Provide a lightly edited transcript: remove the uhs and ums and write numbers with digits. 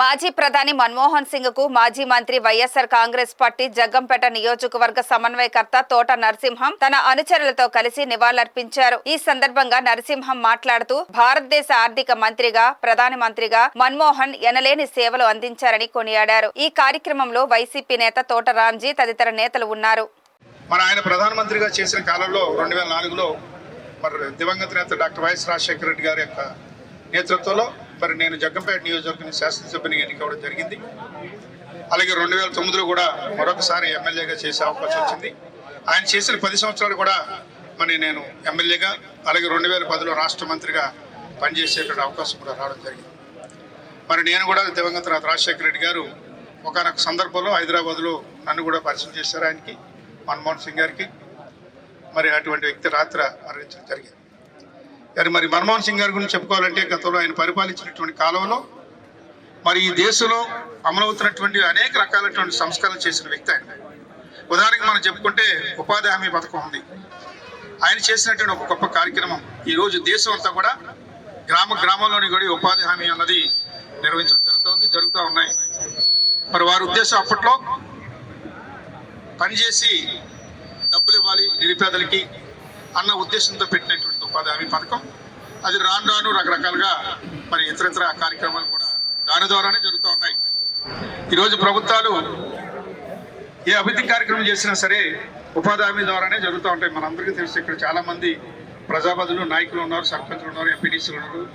మాజీ ప్రధాని మన్మోహన్ సింగ్ కు మాజీ మంత్రి వైఎస్ఆర్ కాంగ్రెస్ పార్టీ జగ్గంపేట నియోజకవర్గ సమన్వయకర్త తోట నరసింహం తన అనుచరులతో కలిసి నివాళులర్పించారు. ఈ సందర్భంగా నరసింహం మాట్లాడుతూ భారతదేశ ఆర్థిక మంత్రిగా, ప్రధానమంత్రిగా మన్మోహన్ ఎనలేని సేవలు అందించారని కొనియాడారు. ఈ కార్యక్రమంలో వైసీపీ నేత తోట రాంజీ తదితర నేతలు ఉన్నారు. ఆయన ప్రధానమంత్రిగా చేసిన కాలంలో 2004లో దివంగత నేత డాక్టర్ వైఎస్ రాజశేఖర రెడ్డి గారి యొక్క నేతృత్వంలో నేను జగ్గంపేట నియోజకవర్గం శాసనసభ్యునిగా ఎన్నికవడం జరిగింది. అలాగే 2009లో కూడా మరొకసారి ఎమ్మెల్యేగా చేసే అవకాశం వచ్చింది. ఆయన చేసిన 10 సంవత్సరాలు కూడా నేను ఎమ్మెల్యేగా, అలాగే 2010లో రాష్ట్ర మంత్రిగా పనిచేసేటువంటి అవకాశం కూడా రావడం జరిగింది. నేను కూడా దివంగత రాజశేఖర రెడ్డి గారు ఒకనొక సందర్భంలో హైదరాబాద్లో నన్ను కూడా పరిచయం చేశారు ఆయనకి, మన్మోహన్ సింగ్ గారికి. అటువంటి వ్యక్తి రాత్రి మరణించడం జరిగింది. కానీ మన్మోహన్ సింగ్ గారి గురించి చెప్పుకోవాలంటే గతంలో ఆయన పరిపాలించినటువంటి కాలంలో ఈ దేశంలో అమలవుతున్నటువంటి అనేక రకాలైనటువంటి సంస్కరణలు చేసిన వ్యక్తి ఆయన. ఉదాహరణకి మనం చెప్పుకుంటే ఉపాధి హామీ పథకం ఉంది. ఆయన చేసినటువంటి ఒక గొప్ప కార్యక్రమం ఈరోజు దేశం అంతా కూడా గ్రామంలోని కూడా ఉపాధి హామీ అన్నది నిర్వహించడం జరుగుతూ ఉన్నాయి. వారి ఉద్దేశం అప్పట్లో పనిచేసి డబ్బులు ఇవ్వాలి నిరుపేదలకి అన్న ఉద్దేశంతో పెట్టినటువంటి ఉపాధి హామీ పథకం. అది రాను రకరకాలుగా ఇతరితర కార్యక్రమాలు కూడా దాని ద్వారానే జరుగుతూ ఉన్నాయి. ఈరోజు ప్రభుత్వాలు ఏ అభివృద్ధి కార్యక్రమం చేసినా సరే ఉపాధి హామీ ద్వారానే జరుగుతూ ఉంటాయి. మనందరికీ తెలుసు, ఇక్కడ చాలా మంది ప్రజాప్రతినిధులు, నాయకులు ఉన్నారు, సర్పంచులు ఉన్నారు, ఎంపీటీసీలు ఉన్నారు,